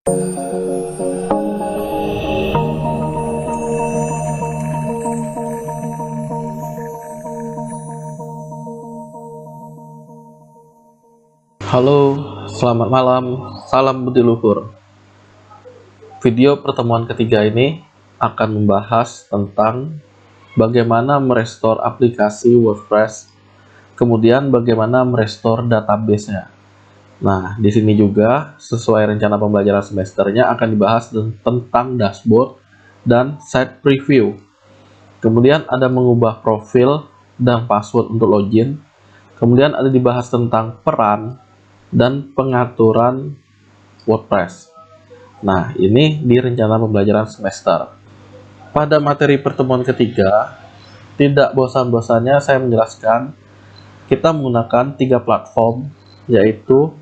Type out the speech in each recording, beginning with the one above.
Halo, selamat malam, salam budi luhur. Video pertemuan ketiga ini akan membahas tentang bagaimana merestore aplikasi WordPress, kemudian bagaimana merestore database-nya. Nah, di sini juga sesuai rencana pembelajaran semesternya akan dibahas tentang dashboard dan site preview. Kemudian ada mengubah profil dan password untuk login. Kemudian ada dibahas tentang peran dan pengaturan WordPress. Nah, ini di rencana pembelajaran semester. Pada materi pertemuan ketiga, tidak bosan-bosannya saya menjelaskan kita menggunakan 3 platform, yaitu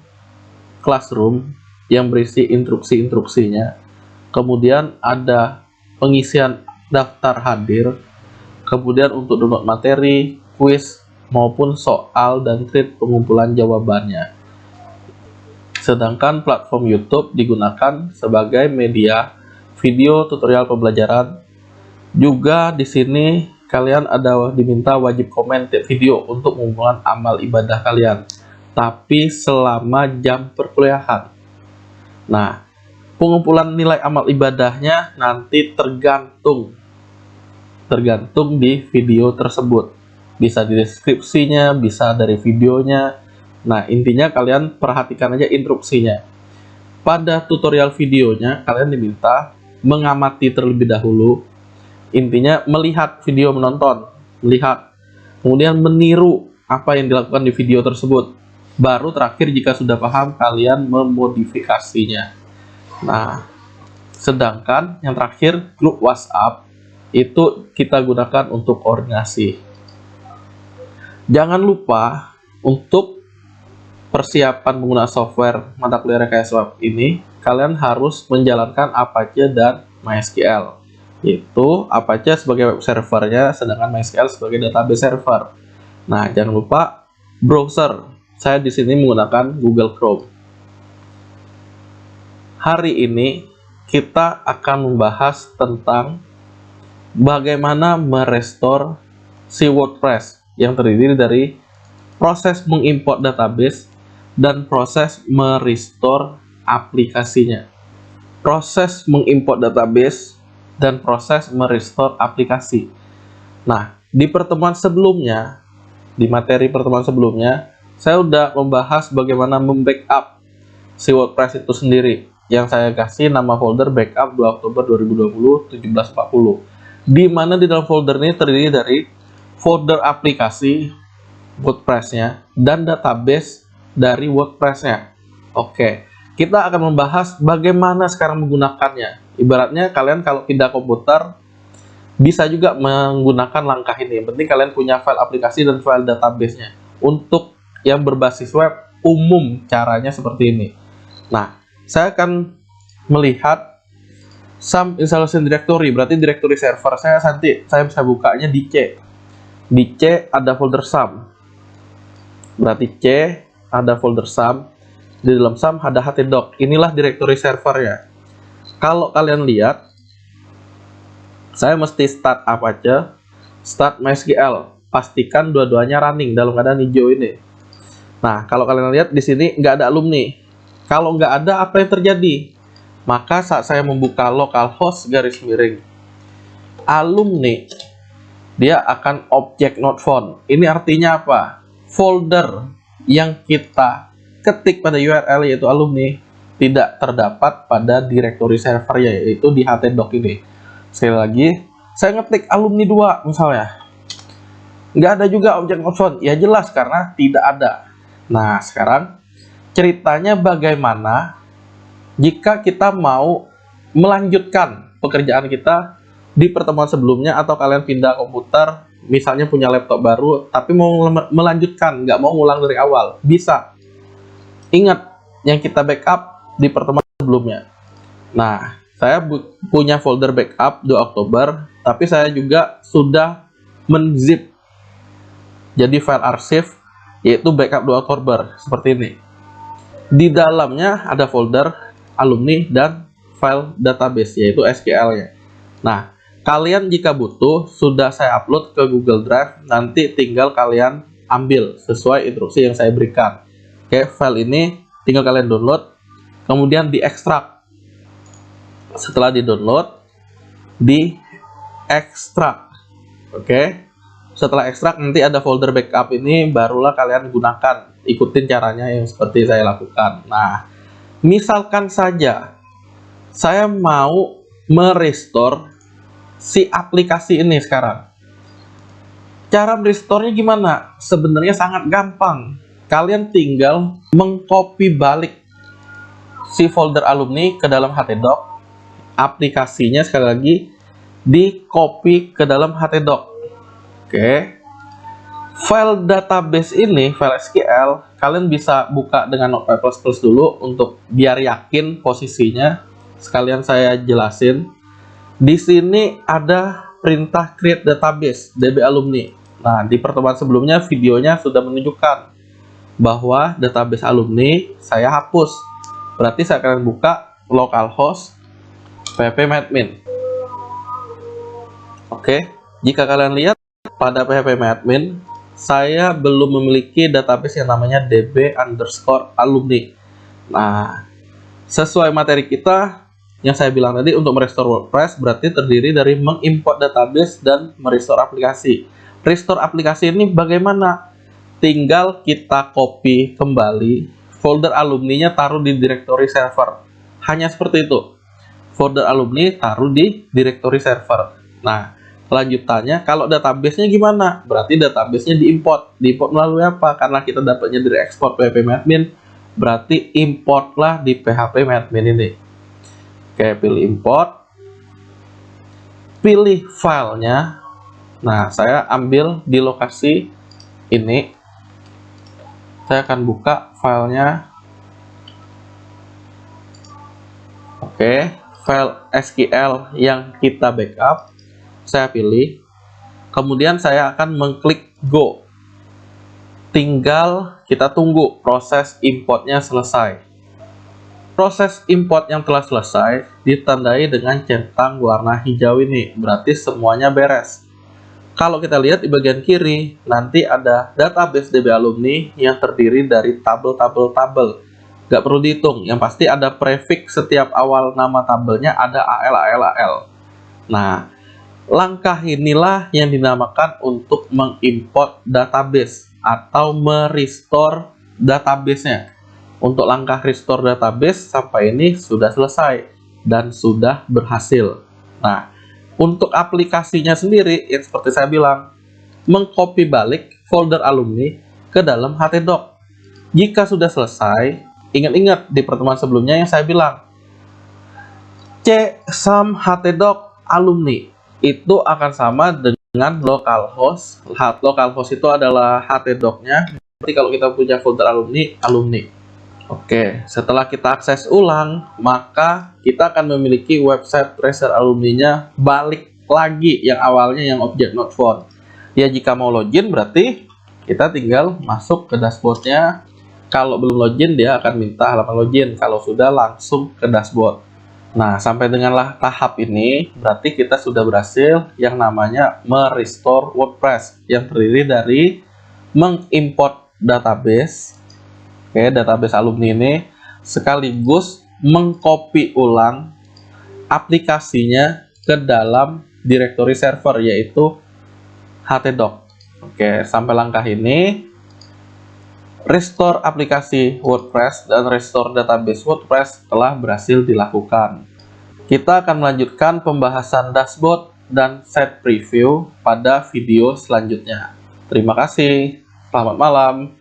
Classroom yang berisi instruksi-instruksinya, kemudian ada pengisian daftar hadir, kemudian untuk download materi, kuis, maupun soal dan treat pengumpulan jawabannya. Sedangkan platform YouTube digunakan sebagai media video tutorial pembelajaran. Juga di sini kalian ada diminta wajib komen tiap video untuk pengumpulan amal ibadah kalian, tapi selama jam perkuliahan. Nah, pengumpulan nilai amal ibadahnya nanti tergantung di video tersebut. Bisa di deskripsinya, bisa dari videonya. Nah, intinya kalian perhatikan aja instruksinya. Pada tutorial videonya, kalian diminta mengamati terlebih dahulu. Intinya melihat video menonton, melihat. Kemudian meniru apa yang dilakukan di video tersebut. Baru terakhir jika sudah paham, kalian memodifikasinya. Nah, sedangkan yang terakhir, grup WhatsApp, itu kita gunakan untuk koordinasi. Jangan lupa untuk persiapan menggunakan software mata kuliah rekayasa web ini, kalian harus menjalankan Apache dan MySQL. Itu Apache sebagai web servernya, sedangkan MySQL sebagai database server. Nah, jangan lupa browser. Saya di sini menggunakan Google Chrome. Hari ini kita akan membahas tentang bagaimana merestore si WordPress yang terdiri dari proses mengimport database dan proses merestore aplikasinya. Proses mengimport database dan proses merestore aplikasi. Nah, di pertemuan sebelumnya, di materi pertemuan sebelumnya, saya sudah membahas bagaimana membackup si WordPress itu sendiri, yang saya kasih nama folder backup 2 Oktober 2020 1740, di mana di dalam folder ini terdiri dari folder aplikasi WordPress-nya dan database dari WordPress-nya. Oke, kita akan membahas bagaimana sekarang menggunakannya. Ibaratnya kalian kalau pindah komputer bisa juga menggunakan langkah ini. Yang penting kalian punya file aplikasi dan file database-nya. Untuk yang berbasis web, umum caranya seperti ini. Nah, saya akan melihat some installation directory, berarti directory server saya nanti saya bisa bukanya di C. Di C ada folder sum. Berarti C ada folder sum, di dalam sum ada htdoc. Inilah directory servernya. Kalau kalian lihat, saya mesti start Apache, start MySQL, pastikan dua-duanya running dalam keadaan hijau ini. Nah, kalau kalian lihat di sini nggak ada alumni. Kalau nggak ada, apa yang terjadi? Maka saat saya membuka localhost garis miring alumni, dia akan object not found. Ini artinya apa? Folder yang kita ketik pada URL yaitu alumni tidak terdapat pada directory servernya, yaitu di htdoc ini. Sekali lagi, saya ngetik alumni 2 misalnya, nggak ada juga object not found. Ya jelas karena tidak ada. Nah, sekarang ceritanya bagaimana jika kita mau melanjutkan pekerjaan kita di pertemuan sebelumnya, atau kalian pindah komputer, misalnya punya laptop baru, tapi mau melanjutkan, nggak mau ngulang dari awal, bisa. Ingat yang kita backup di pertemuan sebelumnya. Nah, saya punya folder backup 2 Oktober, tapi saya juga sudah menzip jadi file arsip, yaitu backup 2 Oktober, seperti ini. Di dalamnya ada folder alumni dan file database, yaitu SQL-nya. Nah, kalian jika butuh, sudah saya upload ke Google Drive, nanti tinggal kalian ambil sesuai instruksi yang saya berikan. Oke, file ini tinggal kalian download, kemudian diekstrak. Setelah di-download, diekstrak. Oke, setelah ekstrak nanti ada folder backup ini, barulah kalian gunakan. Ikutin caranya yang seperti saya lakukan. Nah, misalkan saja saya mau merestore si aplikasi ini sekarang. Cara merestore-nya gimana? Sebenarnya sangat gampang. Kalian tinggal mengcopy balik si folder alumni ke dalam htdoc. Aplikasinya sekali lagi di copy ke dalam htdoc. Oke. File database ini, file SQL, kalian bisa buka dengan Notepad++ dulu untuk biar yakin posisinya. Sekalian saya jelasin. Di sini ada perintah create database DB alumni. Nah, di pertemuan sebelumnya videonya sudah menunjukkan bahwa database alumni saya hapus. Berarti saya akan buka localhost phpMyAdmin. Oke, jika kalian lihat pada phpMyAdmin, saya belum memiliki database yang namanya db_alumni. Nah, sesuai materi kita yang saya bilang tadi, untuk merestore WordPress berarti terdiri dari mengimport database dan merestore aplikasi. Restore aplikasi ini bagaimana? Tinggal kita copy kembali folder alumni-nya, taruh di directory server. Hanya seperti itu. Folder alumni taruh di directory server. Nah, lanjutannya kalau database-nya gimana? Berarti database-nya diimport. Diimport melalui apa? Karena kita dapatnya dari export phpMyAdmin, berarti importlah di phpMyAdmin ini. Oke, pilih import, pilih filenya. Nah, saya ambil di lokasi ini. Saya akan buka filenya. Oke, file SQL yang kita backup, saya pilih. Kemudian saya akan mengklik go. Tinggal kita tunggu proses importnya selesai. Proses import yang telah selesai ditandai dengan centang warna hijau ini, berarti semuanya beres. Kalau kita lihat di bagian kiri, nanti ada database DB alumni yang terdiri dari tabel. Gak perlu dihitung, yang pasti ada prefix setiap awal nama tabelnya, ada AL. Nah, langkah inilah yang dinamakan untuk mengimport database atau merestore database-nya. Untuk langkah restore database sampai ini sudah selesai dan sudah berhasil. Nah, untuk aplikasinya sendiri, yang seperti saya bilang, mengcopy balik folder alumni ke dalam htdoc. Jika sudah selesai, ingat-ingat di pertemuan sebelumnya yang saya bilang, csum htdoc alumni itu akan sama dengan localhost. Localhost itu adalah htdoc-nya. Berarti kalau kita punya folder alumni. Oke, setelah kita akses ulang, maka kita akan memiliki website tracer alumni-nya balik lagi yang awalnya yang object not found. Ya, jika mau login berarti kita tinggal masuk ke dashboard-nya. Kalau belum login, dia akan minta halaman login. Kalau sudah, langsung ke dashboard. Nah, sampai denganlah tahap ini, berarti kita sudah berhasil yang namanya merestore WordPress, yang terdiri dari mengimport database. Oke, database alumni ini sekaligus mengcopy ulang aplikasinya ke dalam directory server, yaitu htdoc. Oke, sampai langkah ini restore aplikasi WordPress dan restore database WordPress telah berhasil dilakukan. Kita akan melanjutkan pembahasan dashboard dan set preview pada video selanjutnya. Terima kasih. Selamat malam.